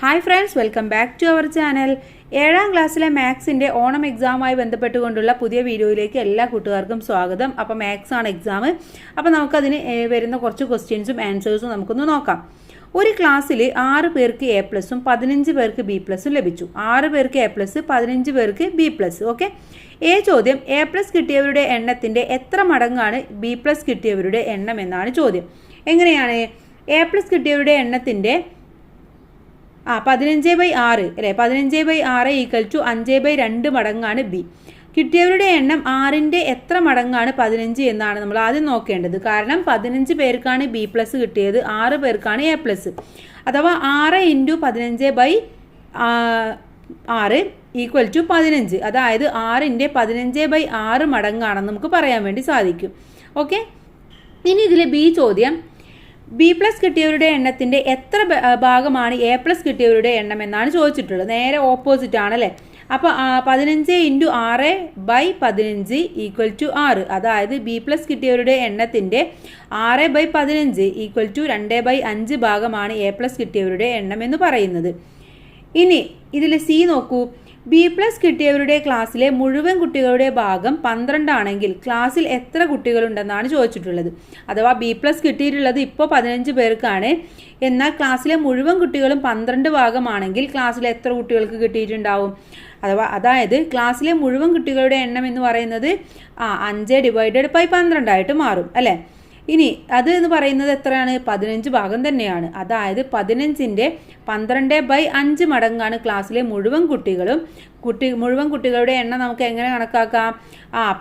Hi friends, welcome back to our channel. 7ാം ക്ലാസ്സിലെ മാത്സിൻ്റെ ഓണം എക്സാമുമായി ബന്ധപ്പെട്ടുകൊണ്ടുള്ള പുതിയ വീഡിയോയിലേക്ക് എല്ലാ കൂട്ടുകാർക്കും സ്വാഗതം. അപ്പോൾ മാത്സ് ആണ് എക്സാം. അപ്പോൾ നമുക്കതിന് വരുന്ന കുറച്ച് ക്വസ്റ്റ്യൻസും ആൻസേഴ്സും നമുക്കൊന്ന് നോക്കാം. ഒരു ക്ലാസ്സിൽ 6 പേർക്ക് എ പ്ലസും 15 പേർക്ക് ബി പ്ലസും ലഭിച്ചു. 6 പേർക്ക് എ പ്ലസ്, 15 പേർക്ക് ബി പ്ലസ്. ഓക്കെ. ചോദ്യം, എ പ്ലസ് കിട്ടിയവരുടെ എണ്ണത്തിൻ്റെ എത്ര മടങ്ങാണ് ബി പ്ലസ് കിട്ടിയവരുടെ എണ്ണം എന്നാണ് ചോദ്യം. എങ്ങനെയാണ്? എ പ്ലസ് കിട്ടിയവരുടെ എണ്ണത്തിൻ്റെ 15/6 അല്ലേ, 15/6 = 5/2 മടങ്ങാണ് ബി. കിട്ടിയവരുടെ എണ്ണം 6ൻ്റെ എത്ര മടങ്ങാണ് 15 എന്നാണ് നമ്മൾ ആദ്യം നോക്കേണ്ടത്. കാരണം 15 പേർക്കാണ് ബി പ്ലസ് കിട്ടിയത്, 6 പേർക്കാണ് എ പ്ലസ്. അഥവാ 6 × 15/6 = 15. അതായത് 6ൻ്റെ 15/6 മടങ്ങാണെന്ന് നമുക്ക് പറയാൻ വേണ്ടി സാധിക്കും. ഓക്കെ. ഇനി ഇതിൽ ബി ചോദ്യം, ബി പ്ലസ് കിട്ടിയവരുടെ എണ്ണത്തിൻ്റെ എത്ര ഭാഗമാണ് എ പ്ലസ് കിട്ടിയവരുടെ എണ്ണം എന്നാണ് ചോദിച്ചിട്ടുള്ളത്. നേരെ ഓപ്പോസിറ്റ് ആണല്ലേ. അപ്പോൾ 15 × 6/15 = 6. അതായത് ബി പ്ലസ് കിട്ടിയവരുടെ എണ്ണത്തിൻ്റെ 6/15 = 2/5 ഭാഗമാണ് എ പ്ലസ് കിട്ടിയവരുടെ എണ്ണം എന്ന് പറയുന്നത്. ഇനി ഇതിൽ സി നോക്കൂ. ബി പ്ലസ് കിട്ടിയവരുടെ ക്ലാസ്സിലെ മുഴുവൻ കുട്ടികളുടെ ഭാഗം 12 ആണെങ്കിൽ ക്ലാസ്സിൽ എത്ര കുട്ടികളുണ്ടെന്നാണ് ചോദിച്ചിട്ടുള്ളത്. അഥവാ ബി പ്ലസ് കിട്ടിയിട്ടുള്ളത് ഇപ്പോൾ 15 പേർക്കാണ്. എന്നാൽ ക്ലാസ്സിലെ മുഴുവൻ കുട്ടികളും 12 ഭാഗമാണെങ്കിൽ ക്ലാസ്സിൽ എത്ര കുട്ടികൾക്ക് കിട്ടിയിട്ടുണ്ടാവും? അതായത് ക്ലാസ്സിലെ മുഴുവൻ കുട്ടികളുടെ എണ്ണം എന്ന് പറയുന്നത് 5/12 ആയിട്ട് മാറും അല്ലേ. ഇനി അത് എന്ന് പറയുന്നത് എത്രയാണ്? 15 ഭാഗം തന്നെയാണ്. അതായത് 15ൻ്റെ 12/5 മടങ്ങാണ് ക്ലാസ്സിലെ മുഴുവൻ കുട്ടികളും. മുഴുവൻ കുട്ടികളുടെ എണ്ണം നമുക്ക് എങ്ങനെ കണക്കാക്കാം?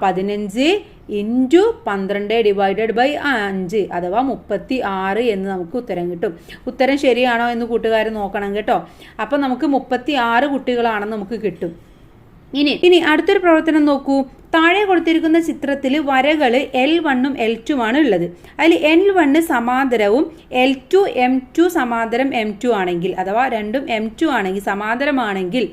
15 × 12/5 അഥവാ 36 എന്ന് നമുക്ക് ഉത്തരം കിട്ടും. ഉത്തരം ശരിയാണോ എന്ന് കൂട്ടുകാർ നോക്കണം കേട്ടോ. അപ്പം നമുക്ക് 36 കുട്ടികളാണെന്ന് നമുക്ക് കിട്ടും. ഇനി അടുത്തൊരു പ്രവർത്തനം നോക്കൂ. താഴെ കൊടുത്തിരിക്കുന്ന ചിത്രത്തിൽ വരകൾ L1 ഉം L2 ആണ് ഉള്ളത്. അതിൽ L1 സമാന്തരവും L2 M2 സമാന്തരം M2 ആണെങ്കിൽ, അഥവാ രണ്ടും M2 ആണെങ്കിൽ സമാന്തരമാണെങ്കിൽ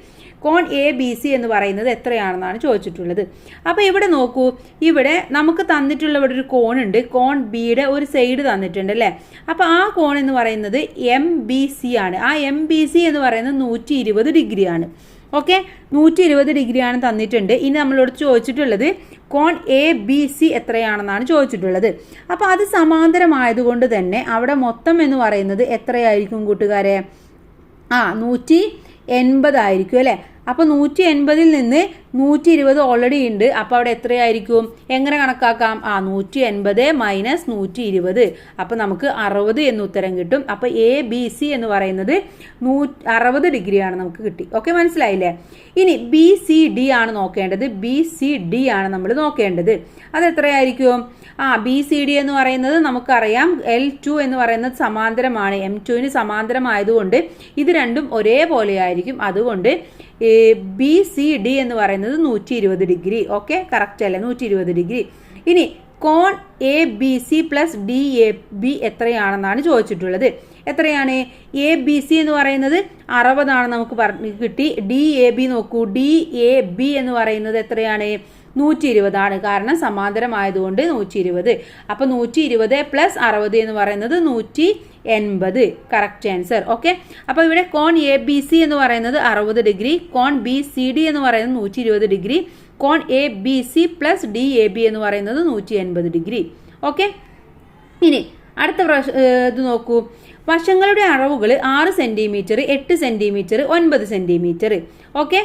കോൺ ABC എന്ന് പറയുന്നത് എത്രയാണെന്നാണ് ചോദിച്ചിട്ടുള്ളത്. അപ്പോൾ ഇവിടെ നോക്കൂ, ഇവിടെ നമുക്ക് തന്നിട്ടുള്ള ഇവിടെ ഒരു കോണുണ്ട്. കോൺ ബിയുടെ ഒരു സൈഡ് തന്നിട്ടുണ്ട് അല്ലേ. അപ്പോൾ ആ കോൺ എന്ന് പറയുന്നത് MBC ആണ്. ആ MBC എന്ന് പറയുന്നത് 120 ഡിഗ്രിയാണ്. ഓക്കെ, 120 ഡിഗ്രിയാണ് തന്നിട്ടുണ്ട്. ഇനി നമ്മളോട് ചോദിച്ചിട്ടുള്ളത് കോൺ ABC എത്രയാണെന്നാണ് ചോദിച്ചിട്ടുള്ളത്. അപ്പോൾ അത് സമാന്തരമായതുകൊണ്ട് തന്നെ അവിടെ മൊത്തം എന്ന് പറയുന്നത് എത്രയായിരിക്കും കൂട്ടുകാരെ? 180 ആയിരിക്കും അല്ലേ. അപ്പോൾ 180ൽ നിന്ന് 120 ഓൾറെഡി ഉണ്ട്. അപ്പോൾ അവിടെ എത്രയായിരിക്കും? എങ്ങനെ കണക്കാക്കാം? 180 - 120. അപ്പോൾ നമുക്ക് 60 എന്ന് ഉത്തരം കിട്ടും. അപ്പോൾ ABC എന്ന് പറയുന്നത് 60 ഡിഗ്രിയാണ് നമുക്ക് കിട്ടി. ഓക്കെ, മനസ്സിലായില്ലേ? ഇനി BCD ആണ് നോക്കേണ്ടത്. BCD ആണ് നമ്മൾ നോക്കേണ്ടത്. അതെത്രയായിരിക്കും? BCD എന്ന് പറയുന്നത് നമുക്കറിയാം L2 എന്ന് പറയുന്നത് സമാന്തരമാണ്. M2ന് സമാന്തരമായതുകൊണ്ട് ഇത് രണ്ടും ഒരേപോലെ ആയിരിക്കും. അതുകൊണ്ട് BCD എന്ന് പറയുന്നത് 120 ഡിഗ്രി. ഓക്കെ, കറക്റ്റ് അല്ലേ? 120 ഡിഗ്രി. ഇനി കോൺ ABC + DAB എത്രയാണെന്നാണ് ചോദിച്ചിട്ടുള്ളത്. എത്രയാണ്? ABC എന്ന് പറയുന്നത് 60 ആണ് നമുക്ക് കിട്ടി. DAB നോക്കൂ. DAB എന്ന് പറയുന്നത് എത്രയാണ്? 120 ആണ്. കാരണം സമാന്തരമായതുകൊണ്ട് 120. അപ്പോൾ 120 + 60 എന്ന് പറയുന്നത് 180. Correct answer. ഓക്കെ. അപ്പോൾ ഇവിടെ കോൺ ABC എന്ന് പറയുന്നത് 60 ഡിഗ്രി, കോൺ BCD എന്ന് പറയുന്നത് 120 ഡിഗ്രി, കോൺ ABC + DAB എന്ന് പറയുന്നത് 180 ഡിഗ്രി. ഓക്കെ. ഇനി അടുത്ത ഇത് നോക്കൂ. വശങ്ങളുടെ അളവുകൾ 6 സെൻറ്റിമീറ്റർ, 8 സെൻറ്റിമീറ്റർ, 9 സെൻറ്റിമീറ്റർ. ഓക്കെ.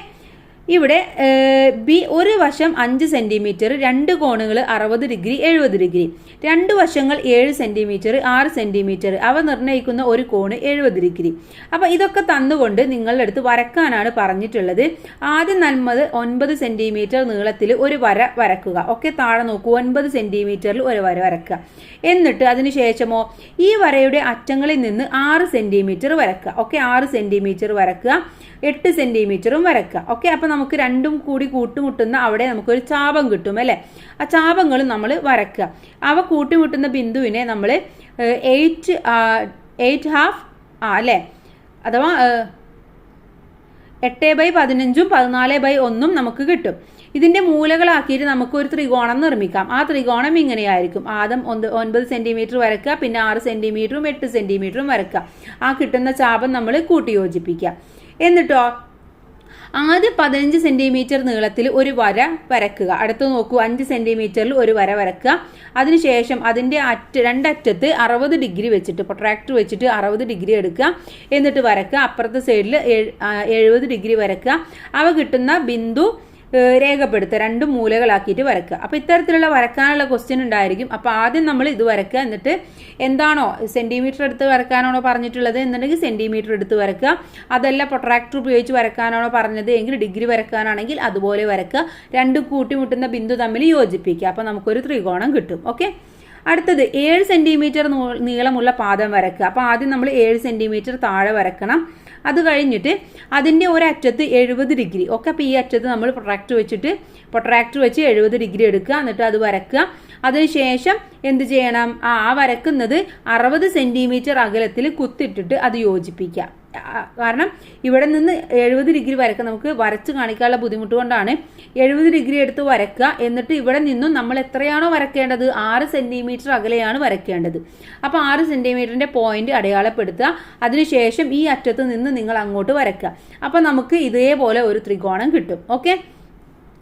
ഇവിടെ ഒരു വശം 5 സെൻറ്റിമീറ്റർ, 2 കോണുകൾ 60 ഡിഗ്രി, 70 ഡിഗ്രി. 2 വശങ്ങൾ 7 സെൻറ്റിമീറ്റർ, 6 സെൻറ്റിമീറ്റർ. അവ നിർണ്ണയിക്കുന്ന ഒരു കോണ് 70 ഡിഗ്രി. അപ്പോൾ ഇതൊക്കെ തന്നുകൊണ്ട് നിങ്ങളുടെ അടുത്ത് വരക്കാനാണ് പറഞ്ഞിട്ടുള്ളത്. ആദ്യം 9 സെൻറ്റിമീറ്റർ നീളത്തിൽ ഒരു വര വരക്കുക. ഓക്കെ, താഴെ നോക്കൂ. 9 സെൻറ്റിമീറ്ററിൽ ഒരു വര വരക്കുക. എന്നിട്ട് അതിന് ശേഷമോ ഈ വരയുടെ അറ്റങ്ങളിൽ നിന്ന് 6 സെൻറ്റിമീറ്റർ വരക്കുക. ഓക്കെ, 6 സെൻറ്റിമീറ്റർ വരക്കുക, 8 സെൻറ്റിമീറ്ററും വരക്കുക. ഓക്കെ. അപ്പോൾ നമുക്ക് രണ്ടും കൂടി കൂട്ടുമുട്ടുന്ന അവിടെ നമുക്കൊരു ചാപം കിട്ടും അല്ലേ. ആ ചാപങ്ങളും നമ്മൾ വരക്കുക. അവ കൂട്ടിമുട്ടുന്ന ബിന്ദുവിനെ നമ്മൾ 8½ അല്ലേ, അഥവാ 8/15 14/1 നമുക്ക് കിട്ടും. ഇതിൻ്റെ മൂലകളാക്കിയിട്ട് നമുക്ക് ഒരു ത്രികോണം നിർമ്മിക്കാം. ആ ത്രികോണം ഇങ്ങനെയായിരിക്കും. ആദ്യം 9 സെൻറ്റിമീറ്റർ വരയ്ക്കുക, പിന്നെ 6 സെൻറ്റിമീറ്ററും 8 സെൻറ്റിമീറ്ററും വരയ്ക്കുക. ആ കിട്ടുന്ന ചാപം നമ്മൾ കൂട്ടി യോജിപ്പിക്കുക. എന്നിട്ടോ ആദ്യം 15 സെൻറ്റിമീറ്റർ നീളത്തിൽ ഒരു വര വരയ്ക്കുക. അടുത്ത് നോക്കൂ, 5 സെൻറ്റിമീറ്ററിൽ ഒരു വര വരയ്ക്കുക. അതിനുശേഷം അതിൻ്റെ രണ്ടറ്റത്ത് 60 ഡിഗ്രി വെച്ചിട്ട് പ്രൊട്രാക്ടർ വെച്ചിട്ട് 60 ഡിഗ്രി എടുക്കുക. എന്നിട്ട് വരയ്ക്കുക. അപ്പുറത്തെ സൈഡിൽ 70 ഡിഗ്രി വരയ്ക്കുക. അവ കിട്ടുന്ന ബിന്ദു രേഖപ്പെടുത്തുക. 2 മൂലകളാക്കിയിട്ട് വരയ്ക്കുക. അപ്പോൾ ഇത്തരത്തിലുള്ള വരക്കാനുള്ള ക്വസ്റ്റ്യൻ ഉണ്ടായിരിക്കും. അപ്പോൾ ആദ്യം നമ്മൾ ഇത് വരയ്ക്കുക. എന്നിട്ട് എന്താണോ സെൻറ്റിമീറ്റർ എടുത്ത് വരക്കാനാണോ പറഞ്ഞിട്ടുള്ളത് എന്നുണ്ടെങ്കിൽ സെൻറ്റിമീറ്റർ എടുത്ത് വരയ്ക്കുക. അതല്ല പ്രൊട്രാക്ടർ ഉപയോഗിച്ച് വരക്കാനാണോ പറഞ്ഞത് എങ്കിൽ ഡിഗ്രി വരക്കാനാണെങ്കിൽ അതുപോലെ വരയ്ക്കുക. 2 കൂട്ടിമുട്ടുന്ന ബിന്ദു തമ്മിൽ യോജിപ്പിക്കുക. അപ്പോൾ നമുക്കൊരു ത്രികോണം കിട്ടും. ഓക്കെ, അടുത്തത് 7 സെൻറ്റിമീറ്റർ നീളമുള്ള പാദം വരയ്ക്കുക. അപ്പോൾ ആദ്യം നമ്മൾ 7 സെൻറ്റിമീറ്റർ താഴെ വരക്കണം. അത് കഴിഞ്ഞിട്ട് അതിൻ്റെ ഒരറ്റത്ത് 70 ഡിഗ്രി. ഓക്കെ, അപ്പോൾ ഈ അറ്റത്ത് നമ്മൾ പ്രൊട്രാക്ടർ വെച്ച് 70 ഡിഗ്രി എടുക്കുക. എന്നിട്ട് അത് വരയ്ക്കുക. അതിനുശേഷം എന്ത് ചെയ്യണം? ആ വരക്കുന്നത് 60 സെൻറ്റിമീറ്റർ അകലത്തിൽ കുത്തിട്ടിട്ട് അത് യോജിപ്പിക്കുക. കാരണം ഇവിടെ നിന്ന് 70 ഡിഗ്രി വരയ്ക്കുക. നമുക്ക് വരച്ച് കാണിക്കാനുള്ള ബുദ്ധിമുട്ട് കൊണ്ടാണ് 70 ഡിഗ്രി എടുത്ത് വരയ്ക്കുക. എന്നിട്ട് ഇവിടെ നിന്നും നമ്മൾ എത്രയാണോ വരയ്ക്കേണ്ടത് 6 സെൻറ്റിമീറ്റർ അകലെയാണ് വരയ്ക്കേണ്ടത്. അപ്പോൾ 6 സെൻറ്റിമീറ്ററിൻ്റെ പോയിന്റ് അടയാളപ്പെടുത്തുക. അതിനുശേഷം ഈ അറ്റത്ത് നിന്ന് നിങ്ങൾ അങ്ങോട്ട് വരയ്ക്കുക. അപ്പോൾ നമുക്ക് ഇതേപോലെ ഒരു ത്രികോണം കിട്ടും. ഓക്കെ,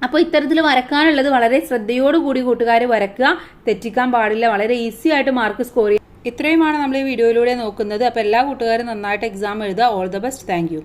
അപ്പോൾ ഇത്തരത്തിൽ വരക്കാനുള്ളത് വളരെ ശ്രദ്ധയോടുകൂടി കൂട്ടുകാർ വരയ്ക്കുക. തെറ്റിക്കാൻ പാടില്ല. വളരെ ഈസി ആയിട്ട് മാർക്ക് സ്കോർ ചെയ്യുക. ഇത്രയുമാണ് നമ്മൾ ഈ വീഡിയോയിലൂടെ നോക്കുന്നത്. അപ്പോൾ എല്ലാ കൂട്ടുകാരും നന്നായിട്ട് എക്സാം എഴുതുക. All the best. Thank you.